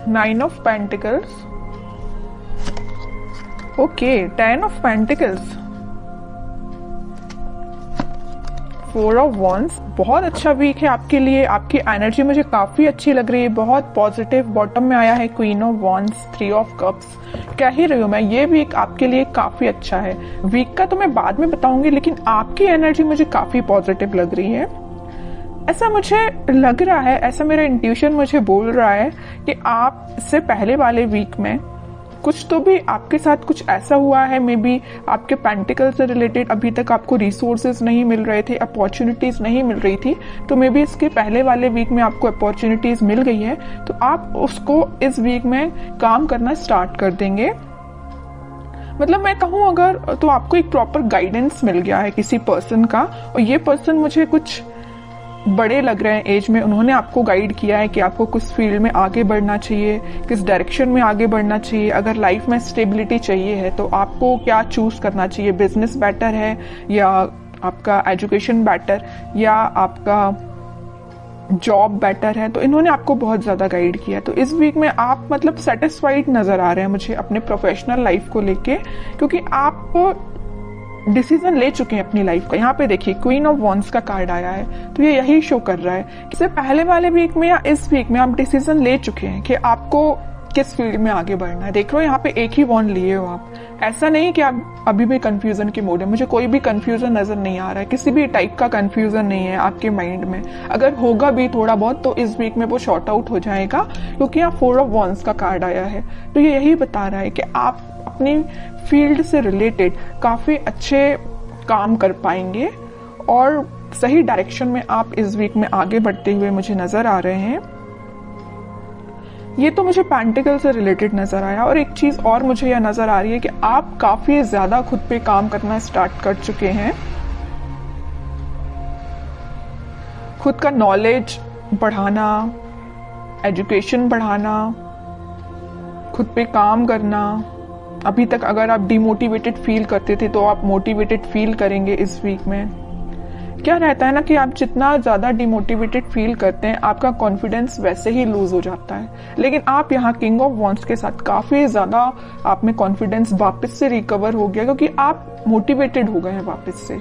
9 of pentacles, okay, 10 of pentacles, 4 of wands. बहुत अच्छा week है आपके लिए, आपकी एनर्जी मुझे काफी अच्छी लग रही है, बहुत पॉजिटिव। बॉटम में आया है queen of wands, 3 of cups. कह ही रही हूँ मैं, ये वीक आपके लिए काफी अच्छा है। वीक का तो मैं बाद में बताऊंगी, लेकिन आपकी एनर्जी मुझे काफी पॉजिटिव लग रही है। ऐसा मुझे लग रहा है, ऐसा मेरा इंट्यूशन मुझे बोल रहा है कि आप इससे पहले वाले वीक में कुछ तो भी आपके साथ कुछ ऐसा हुआ है, मे बी आपके पेंटिकल से रिलेटेड अभी तक आपको रिसोर्सेज नहीं मिल रहे थे, अपॉर्चुनिटीज नहीं मिल रही थी, तो मे बी इसके पहले वाले वीक में आपको अपॉर्चुनिटीज मिल गई है, तो आप उसको इस वीक में काम करना स्टार्ट कर देंगे। मतलब मैं कहूँ अगर, तो आपको एक प्रॉपर गाइडेंस मिल गया है किसी पर्सन का, और ये पर्सन मुझे कुछ बड़े लग रहे हैं एज में। उन्होंने आपको गाइड किया है कि आपको किस फील्ड में आगे बढ़ना चाहिए, किस डायरेक्शन में आगे बढ़ना चाहिए। अगर लाइफ में स्टेबिलिटी चाहिए है तो आपको क्या चूज करना चाहिए, बिजनेस बेटर है या आपका एजुकेशन बेटर या आपका जॉब बेटर है। तो इन्होंने आपको बहुत ज्यादा गाइड किया। तो इस वीक में आप मतलब सेटिस्फाइड नजर आ रहे हैं मुझे अपने प्रोफेशनल लाइफ को लेके, क्योंकि आप डिसीजन ले चुके हैं अपनी लाइफ का। यहाँ पे देखिए क्वीन ऑफ वॉन्ड्स का कार्ड आया है, तो ये यही शो कर रहा है कि इससे पहले वाले वीक में या इस वीक में आप डिसीजन ले चुके हैं कि आपको किस फील्ड में आगे बढ़ना है। देख लो यहाँ पे एक ही वॉन्ड लिए हो आप, ऐसा नहीं कि आप अभी भी कंफ्यूजन के मोड है। मुझे कोई भी कंफ्यूजन नजर नहीं आ रहा है, किसी भी टाइप का कंफ्यूजन नहीं है आपके माइंड में। अगर होगा भी थोड़ा बहुत तो इस वीक में वो शॉर्ट आउट हो जाएगा, क्योंकि यहाँ 4 ऑफ वॉन्ड्स का कार्ड आया है। तो ये यही बता रहा है कि आप अपनी फील्ड से रिलेटेड काफी अच्छे काम कर पाएंगे और सही डायरेक्शन में आप इस वीक में आगे बढ़ते हुए मुझे नजर आ रहे हैं। ये तो मुझे पेंटिकल से रिलेटेड नजर आया। और एक चीज और मुझे यह नजर आ रही है कि आप काफी ज्यादा खुद पे काम करना स्टार्ट कर चुके हैं, खुद का नॉलेज बढ़ाना, एजुकेशन बढ़ाना, खुद पे काम करना। अभी तक अगर आप डिमोटिवेटेड फील करते थे तो आप मोटिवेटेड फील करेंगे इस वीक में। क्या रहता है ना कि आप जितना ज्यादा डिमोटिवेटेड फील करते हैं आपका कॉन्फिडेंस वैसे ही लूज हो जाता है, लेकिन आप यहाँ किंग ऑफ वॉन्ड्स के साथ काफी ज्यादा आप में कॉन्फिडेंस वापस से रिकवर हो गया, क्योंकि आप मोटिवेटेड हो गए हैं वापस से।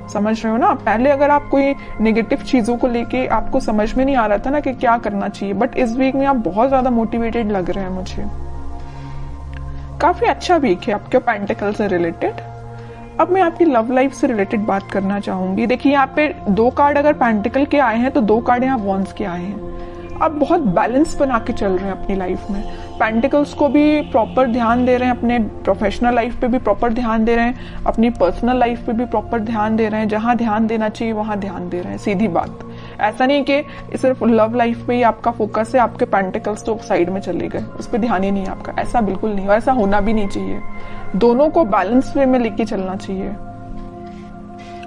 समझ रहे हो ना, पहले अगर आप कोई नेगेटिव चीजों को लेके आपको समझ में नहीं आ रहा था ना कि क्या करना चाहिए, बट इस वीक में आप बहुत ज्यादा मोटिवेटेड लग रहे हैं मुझे। काफी अच्छा वीक है आपके पेंटिकल से रिलेटेड। अब मैं आपकी लव लाइफ से रिलेटेड बात करना चाहूंगी। देखिए यहाँ पे 2 कार्ड अगर पेंटिकल के आए हैं तो 2 कार्ड यहाँ वॉन्ड्स के आए हैं। आप बहुत बैलेंस बना के चल रहे हैं अपनी लाइफ में। पेंटिकल्स को भी प्रॉपर ध्यान दे रहे हैं, अपने प्रोफेशनल लाइफ पे भी प्रॉपर ध्यान दे रहे हैं, अपनी पर्सनल लाइफ पे भी प्रॉपर ध्यान दे रहे हैं। जहां ध्यान देना चाहिए वहां ध्यान दे रहे हैं, सीधी बात। ऐसा नहीं कि सिर्फ लव लाइफ पे ही आपका फोकस है, आपके पेंटिकल्स तो साइड में चले गए, उस पर ध्यान ही नहीं है आपका। ऐसा बिल्कुल नहीं, और ऐसा होना भी नहीं चाहिए। दोनों को बैलेंस वे में लेके चलना चाहिए।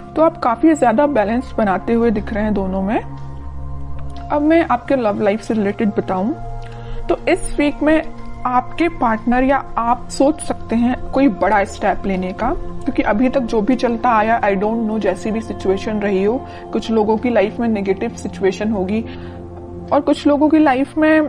तो आप काफी ज्यादा बैलेंस बनाते हुए दिख रहे हैं दोनों में। अब मैं आपके लव लाइफ से रिलेटेड बताऊं तो इस वीक में आपके पार्टनर या आप सोच सकते हैं कोई बड़ा स्टेप लेने का, क्योंकि अभी तक जो भी चलता आया, आई डोंट नो, जैसी भी सिचुएशन रही हो, कुछ लोगों की लाइफ में नेगेटिव सिचुएशन होगी और कुछ लोगों की लाइफ में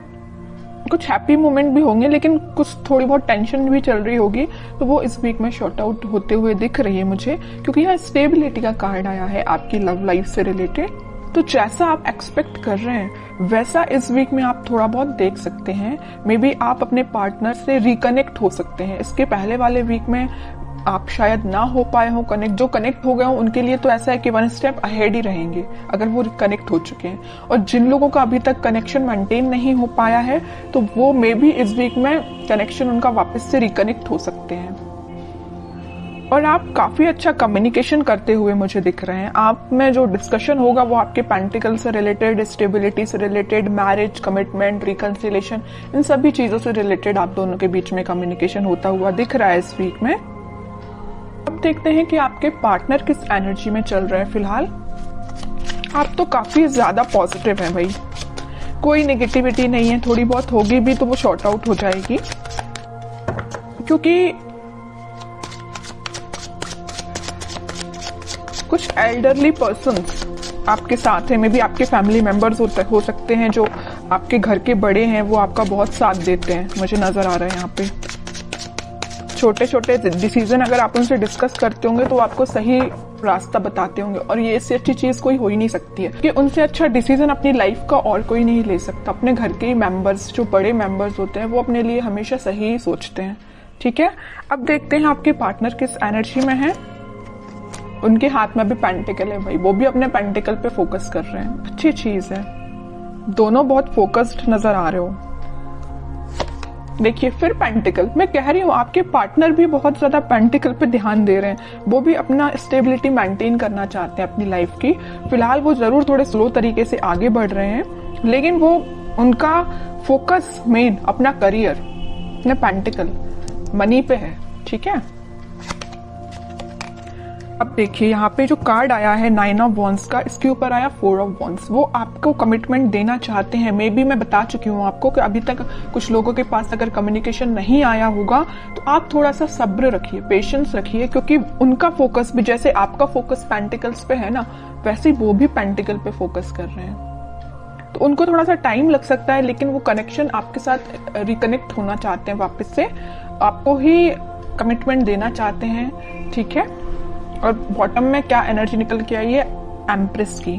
कुछ हैप्पी मोमेंट भी होंगे, लेकिन कुछ थोड़ी बहुत टेंशन भी चल रही होगी। तो वो इस वीक में शॉर्ट आउट होते हुए दिख रही है मुझे, क्योंकि यहाँ स्टेबिलिटी का कार्ड आया है आपकी लव लाइफ से रिलेटेड। तो जैसा आप एक्सपेक्ट कर रहे हैं वैसा इस वीक में आप थोड़ा बहुत देख सकते हैं। मे बी आप अपने पार्टनर से रिकनेक्ट हो सकते हैं। इसके पहले वाले वीक में आप शायद ना हो पाए हो कनेक्ट। जो कनेक्ट हो गए हो उनके लिए तो ऐसा है कि 1 स्टेप अहेड ही रहेंगे अगर वो कनेक्ट हो चुके हैं। और जिन लोगों का अभी तक कनेक्शन मेंटेन नहीं हो पाया है तो वो मे बी इस वीक में कनेक्शन उनका वापस से रिकनेक्ट हो सकते हैं। और आप काफी अच्छा कम्युनिकेशन करते हुए मुझे दिख रहे हैं। आप में जो डिस्कशन होगा वो आपके पेंटिकल से रिलेटेड, स्टेबिलिटी से रिलेटेड, मैरिज, कमिटमेंट, रिकंसिलेशन, इन सभी चीजों से रिलेटेड आप दोनों के बीच में कम्युनिकेशन होता हुआ दिख रहा है इस वीक में। अब देखते हैं कि आपके पार्टनर किस एनर्जी में चल रहे हैं फिलहाल। आप तो काफी ज्यादा पॉजिटिव हैं भाई, कोई नेगेटिविटी नहीं है। थोड़ी बहुत होगी भी तो वो शॉर्ट आउट हो जाएगी, क्योंकि कुछ एल्डरली पर्सन्स आपके साथ हैं। मे बी आपके फैमिली मेंबर्स हो सकते हैं जो आपके घर के बड़े हैं वो आपका बहुत साथ देते हैं, मुझे नजर आ रहा है यहाँ पे। छोटे छोटे डिसीजन अगर आप उनसे डिस्कस करते होंगे तो आपको सही रास्ता बताते होंगे, और ये इससे अच्छी चीज कोई हो ही नहीं सकती है कि उनसे अच्छा डिसीजन अपनी लाइफ का और कोई नहीं ले सकता। अपने घर के मेंबर्स, जो बड़े मेंबर्स होते हैं, वो अपने लिए हमेशा सही सोचते हैं। ठीक है, अब देखते हैं आपके पार्टनर किस एनर्जी में है। उनके हाथ में भी पेंटिकल है भाई, वो भी अपने पेंटिकल पे फोकस कर रहे हैं, अच्छी चीज है। दोनों बहुत फोकस्ड नजर आ रहे हो। देखिए फिर पेंटिकल, मैं कह रही हूँ आपके पार्टनर भी बहुत ज्यादा पेंटिकल पे ध्यान दे रहे हैं। वो भी अपना स्टेबिलिटी मेंटेन करना चाहते हैं अपनी लाइफ की। फिलहाल वो जरूर थोड़े स्लो तरीके से आगे बढ़ रहे हैं, लेकिन वो उनका फोकस मेन अपना करियर, अपने पेंटिकल, मनी पे है। ठीक है, अब देखिए यहाँ पे जो कार्ड आया है 9 ऑफ वॉन्ड्स का, इसके ऊपर आया 4 ऑफ वॉन्ड्स। वो आपको कमिटमेंट देना चाहते हैं। मे बी मैं बता चुकी हूँ आपको कि अभी तक कुछ लोगों के पास अगर कम्युनिकेशन नहीं आया होगा तो आप थोड़ा सा सब्र रखिए, पेशेंस रखिए, क्योंकि उनका फोकस भी जैसे आपका फोकस पेंटिकल्स पे है ना, वैसे वो भी पेंटिकल पे फोकस कर रहे हैं। तो उनको थोड़ा सा टाइम लग सकता है, लेकिन वो कनेक्शन आपके साथ रिकनेक्ट होना चाहते हैं वापस से, आपको ही कमिटमेंट देना चाहते हैं। ठीक है, और बॉटम में क्या एनर्जी निकल के आई है, एम्प्रेस की,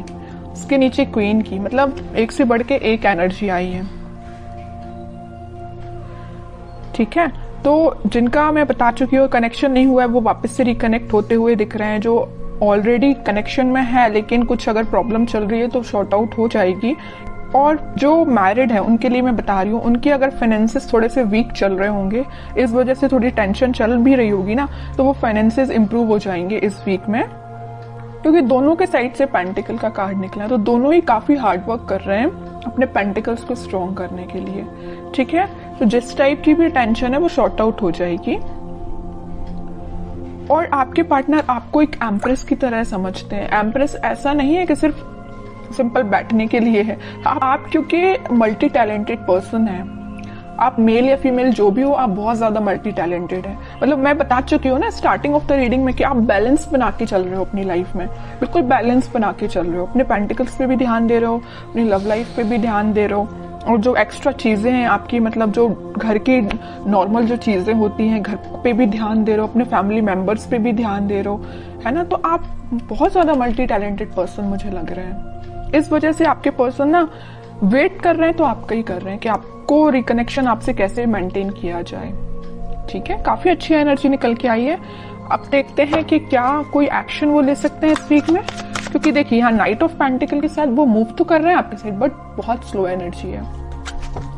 उसके नीचे क्वीन की, मतलब एक से बढ़ के एक एनर्जी आई है। ठीक है, तो जिनका मैं बता चुकी हूँ कनेक्शन नहीं हुआ है, वो वापस से रिकनेक्ट होते हुए दिख रहे हैं। जो ऑलरेडी कनेक्शन में है लेकिन कुछ अगर प्रॉब्लम चल रही है तो शॉर्ट आउट हो जाएगी। और जो मैरिड है उनके लिए मैं बता रही हूँ, उनके अगर फाइनेंसेस थोड़े से वीक चल रहे होंगे, इस वजह से थोड़ी टेंशन चल भी रही होगी ना, तो वो फाइनेंसेस इंप्रूव हो जाएंगे इस वीक में, क्योंकि दोनों के साइड से पेंटिकल का कार्ड निकला है। तो दोनों ही काफी हार्ड वर्क कर रहे हैं अपने पेंटिकल्स को स्ट्रॉन्ग करने के लिए। ठीक है, तो जिस टाइप की भी टेंशन है वो शॉर्ट आउट हो जाएगी। और आपके पार्टनर आपको एक एम्प्रेस की तरह समझते हैं। एम्प्रेस ऐसा नहीं है कि सिर्फ सिंपल बैठने के लिए है। आप क्योंकि मल्टी टैलेंटेड पर्सन है, आप मेल या फीमेल जो भी हो, आप बहुत ज्यादा मल्टी टैलेंटेड है। मतलब मैं बता चुकी हूँ ना स्टार्टिंग ऑफ द रीडिंग में कि आप बैलेंस बना के चल रहे हो अपनी लाइफ में, बिल्कुल बैलेंस बना के चल रहे हो। अपने पेंटिकल्स पे भी ध्यान दे रहे हो, अपनी लव लाइफ पे भी ध्यान दे रहे हो, और जो एक्स्ट्रा चीजें हैं आपकी, मतलब जो घर की नॉर्मल जो चीजें होती हैं, घर पे भी ध्यान दे रहे हो, अपने फैमिली मेंबर्स पे भी ध्यान दे रहे हो, है ना। तो आप बहुत ज्यादा मल्टी टैलेंटेड पर्सन मुझे लग रहे हैं। इस वजह से आपके पर्सन ना वेट कर रहे हैं, तो आपका ही कर रहे हैं कि आपको रिकनेक्शन आपसे कैसे मेंटेन किया जाए। ठीक है, काफी अच्छी एनर्जी निकल के आई है। अब देखते हैं कि क्या कोई एक्शन वो ले सकते हैं इस वीक में, क्योंकि देखिए यहाँ नाइट ऑफ पेंटिकल के साथ वो मूव तो कर रहे हैं आपके साइड, बट बहुत स्लो एनर्जी है।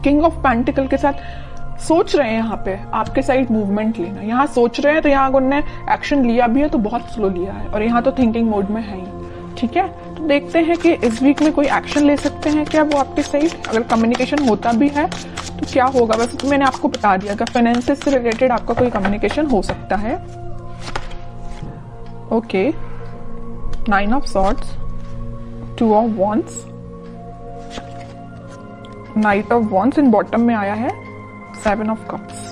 किंग ऑफ पेंटिकल के साथ सोच रहे हैं यहाँ पे आपके साइड मूवमेंट लेना, यहाँ सोच रहे हैं, तो यहाँ उन्होंने एक्शन लिया भी है तो बहुत स्लो लिया है, और यहाँ तो थिंकिंग मोड में है ही। ठीक है, तो देखते हैं कि इस वीक में कोई एक्शन ले सकते हैं क्या वो आपके साइड। अगर कम्युनिकेशन होता भी है तो क्या होगा। वैसे तो मैंने आपको बता दिया कि फाइनेंसेस से रिलेटेड आपका कोई कम्युनिकेशन हो सकता है। Okay, 9 of swords, 2 of wands, night of wands, in bottom में आया है 7 ऑफ कप्स।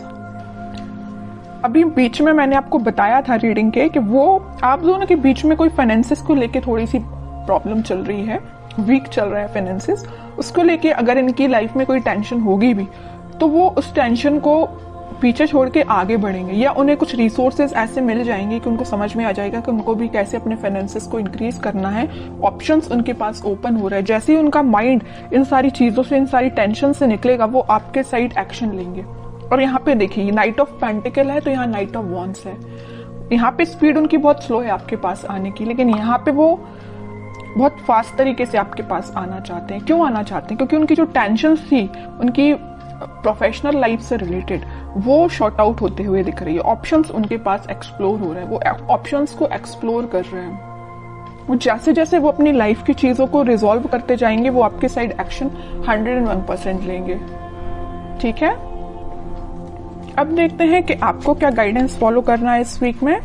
अभी बीच में मैंने आपको बताया था रीडिंग के कि वो आप दोनों के बीच में कोई फाइनेंसेस को लेके थोड़ी सी प्रॉब्लम चल रही है, वीक चल रहा है फाइनेंसेस। उसको लेके अगर इनकी लाइफ में कोई टेंशन होगी भी तो वो उस टेंशन को पीछे छोड़ के आगे बढ़ेंगे, या उन्हें कुछ रिसोर्सेज ऐसे मिल जाएंगे कि उनको समझ में आ जाएगा कि उनको भी कैसे अपने फाइनेंसेस को इंक्रीज करना है। ऑप्शंस उनके पास ओपन हो रहा है। जैसे ही उनका माइंड इन सारी चीजों से, इन सारी टेंशन से निकलेगा, वो आपके साइड एक्शन लेंगे। और यहाँ पे देखिए नाइट ऑफ पेंटिकल है तो यहाँ नाइट ऑफ वॉन्ड्स है। यहाँ पे स्पीड उनकी बहुत स्लो है आपके पास आने की, लेकिन यहाँ पे वो बहुत फास्ट तरीके से आपके पास आना चाहते हैं। क्यों आना चाहते हैं? क्योंकि उनकी जो टेंशन थी उनकी प्रोफेशनल लाइफ से रिलेटेड, वो शॉर्ट आउट होते हुए दिख रही है। ऑप्शंस उनके पास एक्सप्लोर हो रहे हैं, वो ऑप्शंस को एक्सप्लोर कर रहे हैं। वो जैसे जैसे वो अपनी लाइफ की चीजों को रिजॉल्व करते जाएंगे, वो आपके साइड एक्शन 101% लेंगे। ठीक है, अब देखते हैं कि आपको क्या गाइडेंस फॉलो करना है इस वीक में।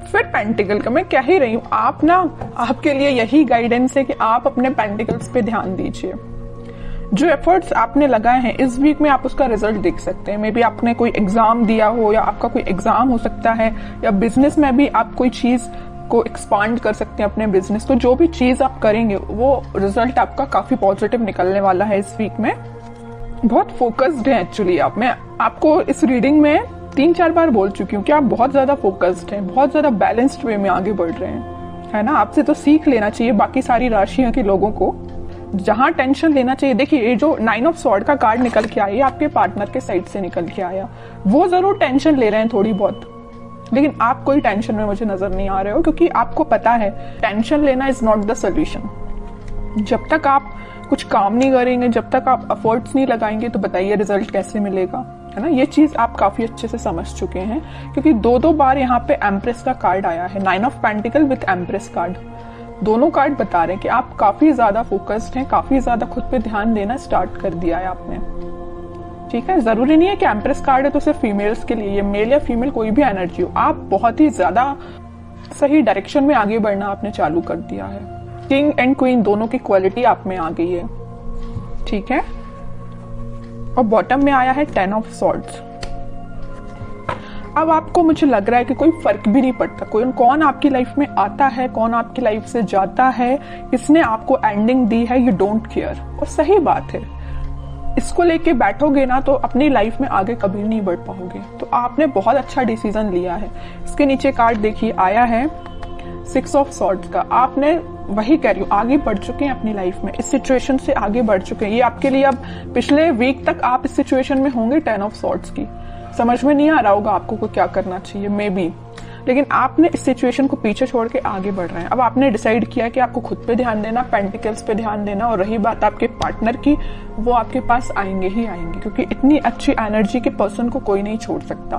फिर पेंटिकल का मैं कह ही रही हूं, आप ना, आपके लिए यही गाइडेंस है कि आप अपने पेंटिकल्स पे ध्यान दीजिए। जो एफर्ट्स आपने लगाए हैं इस वीक में आप उसका रिजल्ट देख सकते हैं। मे बी आपने कोई एग्जाम दिया हो, या आपका कोई एग्जाम हो सकता है, या बिजनेस में भी आप कोई चीज को एक्सपांड कर सकते हैं अपने बिजनेस को। जो भी चीज आप करेंगे वो रिजल्ट आपका काफी पॉजिटिव निकलने वाला है इस वीक में। बहुत फोकस्ड है एक्चुअली आप। मैं आपको इस रीडिंग में 3-4 बार बोल चुकी हूँ कि आप बहुत ज्यादा फोकस्ड हैं, बहुत ज्यादा बैलेंस्ड वे में आगे बढ़ रहे हैं, है ना। आपसे तो सीख लेना चाहिए बाकी सारी राशियों के लोगों को, जहां टेंशन लेना चाहिए। देखिए ये जो 9 ऑफ स्वॉर्ड का कार्ड निकल के आई, आपके पार्टनर के साइड से निकल के आया, वो जरूर टेंशन ले रहे हैं थोड़ी बहुत, लेकिन आप कोई टेंशन में मुझे नजर नहीं आ रहे हो, क्योंकि आपको पता है टेंशन लेना इज नॉट द सोल्यूशन। जब तक आप कुछ काम नहीं करेंगे, जब तक आप एफर्ट्स नहीं लगाएंगे, तो बताइए रिजल्ट कैसे मिलेगा, है ना। ये चीज आप काफी अच्छे से समझ चुके हैं, क्योंकि 2-2 बार यहाँ पे एम्प्रेस का कार्ड आया है, 9 of pentacle with empress card. दोनों कार्ड बता रहे हैं कि आप काफी ज्यादा फोकस्ड हैं, काफी ज्यादा खुद पे ध्यान देना स्टार्ट कर दिया है आपने, ठीक है। जरूरी नहीं है कि एम्प्रेस कार्ड है तो सिर्फ फीमेल्स के लिए, ये मेल या फीमेल कोई भी एनर्जी हो, आप बहुत ही ज्यादा सही डायरेक्शन में आगे बढ़ना आपने चालू कर दिया है। किंग एंड क्वीन दोनों की क्वालिटी आप में आ गई है, ठीक है। और बॉटम में आया है 10 ऑफ स्वॉर्ड्स। अब आपको मुझे लग रहा है कि कोई फर्क भी नहीं पड़ता कौन आपकी लाइफ में आता है, कौन आपकी लाइफ से जाता है, किसने आपको एंडिंग दी है, यू डोंट केयर। और सही बात है, इसको लेके बैठोगे ना तो अपनी लाइफ में आगे कभी नहीं बढ़ पाओगे। तो आपने बहुत अच्छा डिसीजन लिया है। इसके नीचे कार्ड देखिए आया है 6 ऑफ स्वॉर्ड्स का। आपने वही कह रही हूँ, आगे बढ़ चुके हैं अपनी लाइफ में, इस सिचुएशन से आगे बढ़ चुके हैं। ये आपके लिए अब पिछले वीक तक आप इस सिचुएशन में होंगे 10 ऑफ स्वॉर्ड्स की। समझ में नहीं आ रहा होगा आपको को क्या करना चाहिए मे बी, लेकिन आपने इस सिचुएशन को पीछे छोड़ के आगे बढ़ रहे हैं। अब आपने डिसाइड किया कि आपको खुद पे ध्यान देना, पेंटिकल्स पे ध्यान देना, और रही बात आपके पार्टनर की, वो आपके पास आएंगे ही आएंगे, क्योंकि इतनी अच्छी एनर्जी के पर्सन को कोई नहीं छोड़ सकता।